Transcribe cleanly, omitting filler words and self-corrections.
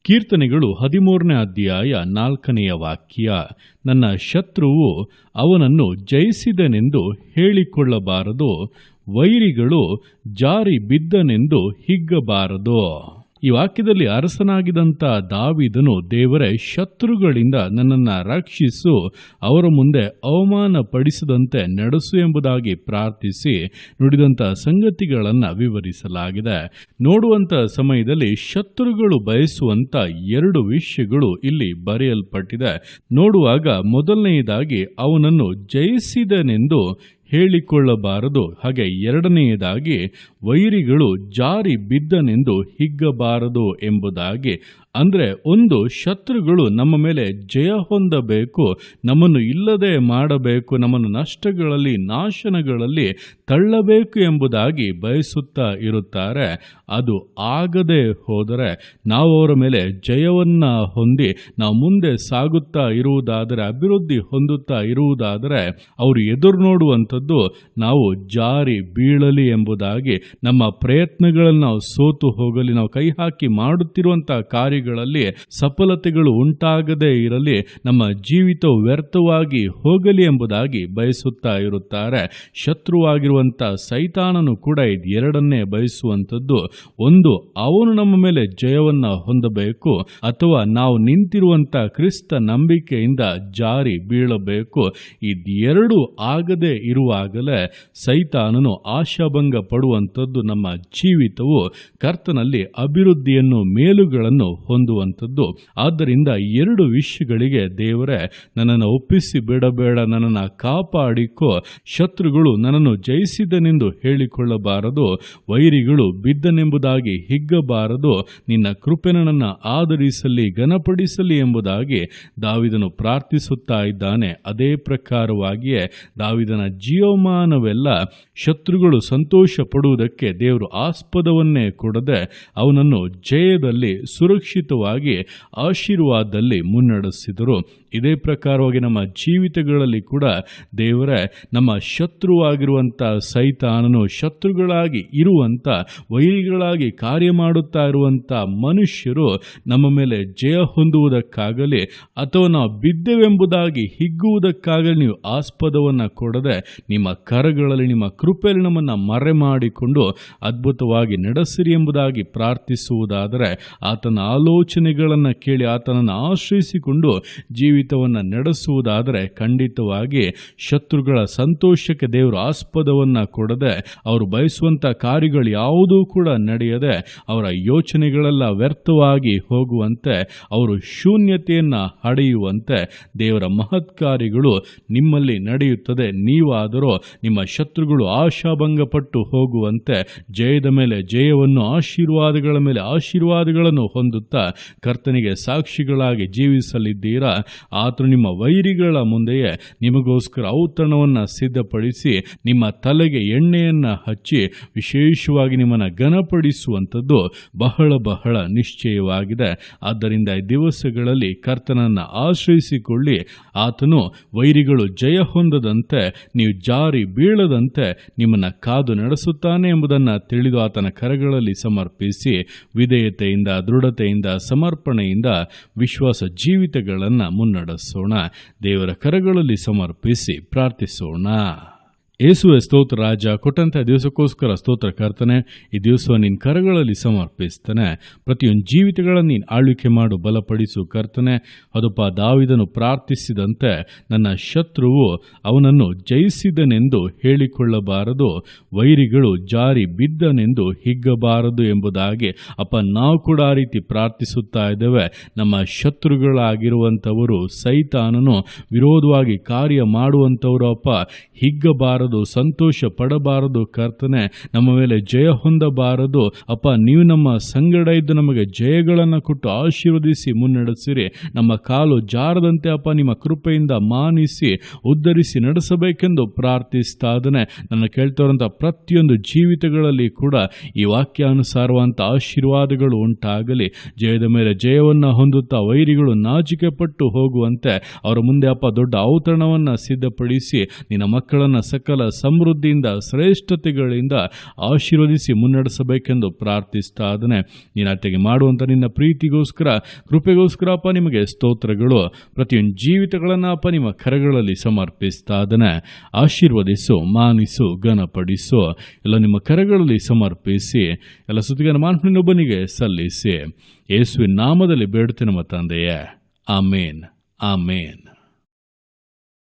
ಕೀರ್ತನೆಗಳು 13ನೇ ಅಧ್ಯಾಯ 4ನೇ ವಾಕ್ಯ. ನನ್ನ ಶತ್ರುವು ಅವನನ್ನು ಜಯಿಸಿದನೆಂದು ಹೇಳಿಕೊಳ್ಳಬಾರದು, ವೈರಿಗಳು ಜಾರಿ ಬಿದ್ದನೆಂದು ಹಿಗ್ಗಬಾರದು. ಈ ವಾಕ್ಯದಲ್ಲಿ ಅರಸನಾಗಿದ್ದಂಥ ದಾವೀದನು ದೇವರೇ, ಶತ್ರುಗಳಿಂದ ನನ್ನನ್ನು ರಕ್ಷಿಸು, ಅವರ ಮುಂದೆ ಅವಮಾನ ಪಡಿಸದಂತೆ ನಡೆಸು ಎಂಬುದಾಗಿ ಪ್ರಾರ್ಥಿಸಿ ನುಡಿದಂಥ ಸಂಗತಿಗಳನ್ನು ವಿವರಿಸಲಾಗಿದೆ. ನೋಡುವಂಥ ಸಮಯದಲ್ಲಿ ಶತ್ರುಗಳು ಬಯಸುವಂಥ 2 ವಿಷಯಗಳು ಇಲ್ಲಿ ಬರೆಯಲ್ಪಟ್ಟಿದೆ. ನೋಡುವಾಗ ಮೊದಲನೆಯದಾಗಿ ಅವನನ್ನು ಜಯಿಸಿದನೆಂದು ಹೇಳಿಕೊಳ್ಳಬಾರದು, ಹಾಗೆ ಎರಡನೆಯದಾಗಿ ವೈರಿಗಳು ಜಾರಿ ಬಿದ್ದನೆಂದು ಹಿಗ್ಗಬಾರದು ಎಂಬುದಾಗಿ. ಅಂದರೆ ಒಂದು, ಶತ್ರುಗಳು ನಮ್ಮ ಮೇಲೆ ಜಯ ಹೊಂದಬೇಕು, ನಮ್ಮನ್ನು ಇಲ್ಲದೆ ಮಾಡಬೇಕು, ನಮ್ಮನ್ನು ನಷ್ಟಗಳಲ್ಲಿ ನಾಶನಗಳಲ್ಲಿ ತಳ್ಳಬೇಕು ಎಂಬುದಾಗಿ ಬಯಸುತ್ತಾ ಇರುತ್ತಾರೆ. ಅದು ಆಗದೆ ಹೋದರೆ, ನಾವು ಅವರ ಮೇಲೆ ಜಯವನ್ನು ಹೊಂದಿ ನಾವು ಮುಂದೆ ಸಾಗುತ್ತಾ ಇರುವುದಾದರೆ, ಅಭಿವೃದ್ಧಿ ಹೊಂದುತ್ತಾ ಇರುವುದಾದರೆ, ಅವರು ಎದುರು ನೋಡುವಂಥದ್ದು ನಾವು ಜಾರಿ ಬೀಳಲಿ ಎಂಬುದಾಗಿ, ನಮ್ಮ ಪ್ರಯತ್ನಗಳನ್ನು ನಾವು ಸೋತು ಹೋಗಲಿ, ನಾವು ಕೈ ಹಾಕಿ ಮಾಡುತ್ತಿರುವಂಥ ಕಾರ್ಯಗಳಲ್ಲಿ ಸಫಲತೆಗಳು ಉಂಟಾಗದೇ ಇರಲಿ, ನಮ್ಮ ಜೀವಿತವು ವ್ಯರ್ಥವಾಗಿ ಹೋಗಲಿ ಎಂಬುದಾಗಿ ಬಯಸುತ್ತಾ ಇರುತ್ತಾರೆ. ಶತ್ರುವಾಗಿರುವಂಥ ಸೈತಾನನು ಕೂಡ ಎರಡನ್ನೇ ಬಯಸುವಂಥದ್ದು. ಒಂದು, ಅವನು ನಮ್ಮ ಮೇಲೆ ಜಯವನ್ನು ಹೊಂದಬೇಕು, ಅಥವಾ ನಾವು ನಿಂತಿರುವಂಥ ಕ್ರಿಸ್ತ ನಂಬಿಕೆಯಿಂದ ಜಾರಿ ಬೀಳಬೇಕು. ಇದೆರಡು ಆಗದೆ ಇರುವಾಗಲೇ ಸೈತಾನನು ಆಶಾಭಂಗ ಪಡುವಂಥದ್ದು. ನಮ್ಮ ಜೀವಿತವು ಕರ್ತನಲ್ಲಿ ಅಭಿವೃದ್ಧಿಯನ್ನು, ಮೇಲುಗಳನ್ನು ಹೊಂದುವಂಥದ್ದು. ಆದ್ದರಿಂದ 2 ವಿಷಯಗಳಿಗೆ ದೇವರೇ, ನನ್ನನ್ನು ಒಪ್ಪಿಸಿ ಬಿಡಬೇಡ, ನನ್ನನ್ನು ಕಾಪಾಡಿಕೋ, ಶತ್ರುಗಳು ನನ್ನನ್ನು ಜಯಿಸಿದನೆಂದು ಹೇಳಿಕೊಳ್ಳಬಾರದು, ವೈರಿಗಳು ಬಿದ್ದನೆಂಬುದಾಗಿ ಹಿಗ್ಗಬಾರದು, ನಿನ್ನ ಕೃಪೆ ನನ್ನನ್ನು ಆದರಿಸಲಿ, ಘನಪಡಿಸಲಿ ಎಂಬುದಾಗಿ ದಾವೀದನು ಪ್ರಾರ್ಥಿಸುತ್ತಾ ಇದ್ದಾನೆ. ಅದೇ ಪ್ರಕಾರವಾಗಿಯೇ ದಾವೀದನ ಜೀವಮಾನವೆಲ್ಲ ಶತ್ರುಗಳು ಸಂತೋಷ ಪಡುವುದಕ್ಕೆ ದೇವರು ಆಸ್ಪದವನ್ನೇ ಕೊಡದೆ ಅವನನ್ನು ಜಯದಲ್ಲಿ, ಸುರಕ್ಷಿತವಾಗಿ ಆಶೀರ್ವಾದದಲ್ಲಿ ಮುನ್ನಡೆಸಿದರು. ಇದೇ ಪ್ರಕಾರವಾಗಿ ನಮ್ಮ ಜೀವಿತಗಳಲ್ಲಿ ಕೂಡ ದೇವರೇ, ನಮ್ಮ ಶತ್ರುವಾಗಿರುವಂಥ ಸೈತಾನನು, ಶತ್ರುಗಳಾಗಿ ಇರುವಂಥ, ವೈರಿಗಳಾಗಿ ಕಾರ್ಯ ಮಾಡುತ್ತಾ ಇರುವಂಥ ಮನುಷ್ಯರು ನಮ್ಮ ಮೇಲೆ ಜಯ ಹೊಂದುವುದಕ್ಕಾಗಲಿ ಅಥವಾ ನಾವು ಬಿದ್ದೆವೆಂಬುದಾಗಿ ಹಿಗ್ಗುವುದಕ್ಕಾಗಲಿ ನೀವು ಆಸ್ಪದವನ್ನು ಕೊಡದೆ ನಿಮ್ಮ ಕರಗಳಲ್ಲಿ, ನಿಮ್ಮ ಕೃಪೆಯಲ್ಲಿ ನಮ್ಮನ್ನು ಮರೆ ಮಾಡಿಕೊಂಡು ಅದ್ಭುತವಾಗಿ ನಡೆಸಿರಿ ಎಂಬುದಾಗಿ ಪ್ರಾರ್ಥಿಸುವುದಾದರೆ, ಆತನ ಆಲೋಚನೆಗಳನ್ನು ಕೇಳಿ ಆತನನ್ನು ಆಶ್ರಯಿಸಿಕೊಂಡು ಜೀವಿತವನ್ನು ನಡೆಸುವುದಾದರೆ, ಖಂಡಿತವಾಗಿ ಶತ್ರುಗಳ ಸಂತೋಷಕ್ಕೆ ದೇವರು ಆಸ್ಪದವನ್ನು ಕೊಡದೆ, ಅವರು ಬಯಸುವಂಥ ಕಾರ್ಯಗಳು ಯಾವುದೂ ಕೂಡ ನಡೆಯದೆ, ಅವರ ಯೋಚನೆಗಳೆಲ್ಲ ವ್ಯರ್ಥವಾಗಿ ಹೋಗುವಂತೆ, ಅವರು ಶೂನ್ಯತೆಯನ್ನು ಹಡೆಯುವಂತೆ ದೇವರ ಮಹತ್ಕಾರ್ಯಗಳು ನಿಮ್ಮಲ್ಲಿ ನಡೆಯುತ್ತದೆ. ನೀವಾದರೂ ನಿಮ್ಮ ಶತ್ರುಗಳು ಆಶಾಭಂಗಪಟ್ಟು ಹೋಗುವಂತೆ ಜಯದ ಮೇಲೆ ಜಯವನ್ನು, ಆಶೀರ್ವಾದಗಳ ಮೇಲೆ ಆಶೀರ್ವಾದಗಳನ್ನು ಹೊಂದುತ್ತಾ ಕರ್ತನಿಗೆ ಸಾಕ್ಷಿಗಳಾಗಿ ಜೀವಿಸಲಿದ್ದೀರಾ. ಆತನು ನಿಮ್ಮ ವೈರಿಗಳ ಮುಂದೆಯೇ ನಿಮಗೋಸ್ಕರ ಔತಣವನ್ನು ಸಿದ್ಧಪಡಿಸಿ ನಿಮ್ಮ ತಲೆಗೆ ಎಣ್ಣೆಯನ್ನು ಹಚ್ಚಿ ವಿಶೇಷವಾಗಿ ನಿಮ್ಮನ್ನು ಘನಪಡಿಸುವಂಥದ್ದು ಬಹಳ ಬಹಳ ನಿಶ್ಚಯವಾಗಿದೆ. ಆದ್ದರಿಂದ ಈ ದಿವಸಗಳಲ್ಲಿ ಕರ್ತನನ್ನು ಆಶ್ರಯಿಸಿಕೊಳ್ಳಿ. ಆತನು ವೈರಿಗಳು ಜಯ ಹೊಂದದಂತೆ, ನೀವು ಜಾರಿ ಬೀಳದಂತೆ ನಿಮ್ಮನ್ನು ಕಾದು ನಡೆಸುತ್ತಾನೆ ಎಂಬುದನ್ನು ತಿಳಿದು ಆತನ ಕರಗಳಲ್ಲಿ ಸಮರ್ಪಿಸಿ ವಿಧೇಯತೆಯಿಂದ, ದೃಢತೆಯಿಂದ, ಸಮರ್ಪಣೆಯಿಂದ ವಿಶ್ವಾಸ ಜೀವಿತಗಳನ್ನು ಮುನ್ನಡೆಸೋಣ. ದೇವರ ಕರಗಳಲ್ಲಿ ಸಮರ್ಪಿಸಿ ಪ್ರಾರ್ಥಿಸೋಣ. ಯೇಸುವೆ ಸ್ತೋತ್ರ ರಾಜ, ಕೊಟ್ಟಂಥ ದಿವಸಕ್ಕೋಸ್ಕರ ಸ್ತೋತ್ರ ಕರ್ತನೆ. ಈ ದಿವಸವನ್ನು ನಿನ್ನ ಕರಗಳಲ್ಲಿ ಸಮರ್ಪಿಸ್ತಾನೆ. ಪ್ರತಿಯೊಂದು ಜೀವಿತಗಳನ್ನು ನೀನು ಆಳ್ವಿಕೆ ಮಾಡು, ಬಲಪಡಿಸು ಕರ್ತನೆ. ಅದಪ್ಪ, ದಾವೀದನು ಪ್ರಾರ್ಥಿಸಿದಂತೆ ನನ್ನ ಶತ್ರುವು ಅವನನ್ನು ಜಯಿಸಿದನೆಂದು ಹೇಳಿಕೊಳ್ಳಬಾರದು, ವೈರಿಗಳು ಜಾರಿ ಬಿದ್ದನೆಂದು ಹಿಗ್ಗಬಾರದು ಎಂಬುದಾಗಿ ಅಪ್ಪ, ನಾವು ಕೂಡ ಆ ರೀತಿ ಪ್ರಾರ್ಥಿಸುತ್ತಾ ಇದ್ದೇವೆ. ನಮ್ಮ ಶತ್ರುಗಳಾಗಿರುವಂಥವರು, ಸೈತಾನನು ವಿರೋಧವಾಗಿ ಕಾರ್ಯ ಮಾಡುವಂಥವರು ಅಪ್ಪ, ಹಿಗ್ಗಬಾರದು, ಸಂತೋಷ ಪಡಬಾರದು ಕರ್ತನೆ, ನಮ್ಮ ಮೇಲೆ ಜಯ ಹೊಂದಬಾರದು ಅಪ್ಪ. ನೀವು ನಮ್ಮ ಸಂಗಡ ಇದ್ದು ನಮಗೆ ಜಯಗಳನ್ನು ಕೊಟ್ಟು ಆಶೀರ್ವದಿಸಿ ಮುನ್ನಡೆಸಿರಿ. ನಮ್ಮ ಕಾಲು ಜಾರದಂತೆ ಅಪ್ಪ ನಿಮ್ಮ ಕೃಪೆಯಿಂದ ಮಾನಿಸಿ ಉದ್ಧರಿಸಿ ನಡೆಸಬೇಕೆಂದು ಪ್ರಾರ್ಥಿಸ್ತಾ ಇದ್ದೇನೆ. ನನ್ನ ಕೇಳ್ತಾರಂಥ ಪ್ರತಿಯೊಂದು ಜೀವಿತಗಳಲ್ಲಿ ಕೂಡ ಈ ವಾಕ್ಯಾನುಸಾರವಂಥ ಆಶೀರ್ವಾದಗಳು ಉಂಟಾಗಲಿ. ಜಯದ ಮೇಲೆ ಜಯವನ್ನು ಹೊಂದುತ್ತಾ ವೈರಿಗಳು ನಾಚಿಕೆ ಪಟ್ಟು ಹೋಗುವಂತೆ ಅವರ ಮುಂದೆ ಅಪ್ಪ ದೊಡ್ಡ ಔತಣವನ್ನು ಸಿದ್ಧಪಡಿಸಿ ನಿನ್ನ ಮಕ್ಕಳನ್ನು ಸಕಲ ಸಕಲ ಸಮೃದ್ಧಿಯಿಂದ ಶ್ರೇಷ್ಠತೆಗಳಿಂದ ಆಶೀರ್ವದಿಸಿ ಮುನ್ನಡೆಸಬೇಕೆಂದು ಪ್ರಾರ್ಥಿಸ್ತಾ ಇದ್ದಾನೆ. ನೀನಾತೆಗೆ ಮಾಡುವಂಥ ನಿನ್ನ ಪ್ರೀತಿಗೋಸ್ಕರ, ಕೃಪೆಗೋಸ್ಕರ ಅಪ್ಪ ನಿಮಗೆ ಸ್ತೋತ್ರಗಳು. ಪ್ರತಿಯೊಂದು ಜೀವಿತಗಳನ್ನು ಅಪ್ಪ ನಿಮ್ಮ ಕರಗಳಲ್ಲಿ ಸಮರ್ಪಿಸ್ತಾ ಇದ್ದಾನೆ. ಆಶೀರ್ವದಿಸು, ಮಾನಿಸು, ಘನಪಡಿಸು. ಎಲ್ಲ ನಿಮ್ಮ ಕರಗಳಲ್ಲಿ ಸಮರ್ಪಿಸಿ ಎಲ್ಲ ಸ್ತುತಿಗಳನ್ನು ಮಾನವನೊಬ್ಬನಿಗೆ ಸಲ್ಲಿಸಿ ಯೇಸುವಿನ ನಾಮದಲ್ಲಿ ಬೇಡುತ್ತೇನೆ ನಮ್ಮ ತಂದೆಯೇ. ಆಮೇನ್, ಆಮೇನ್.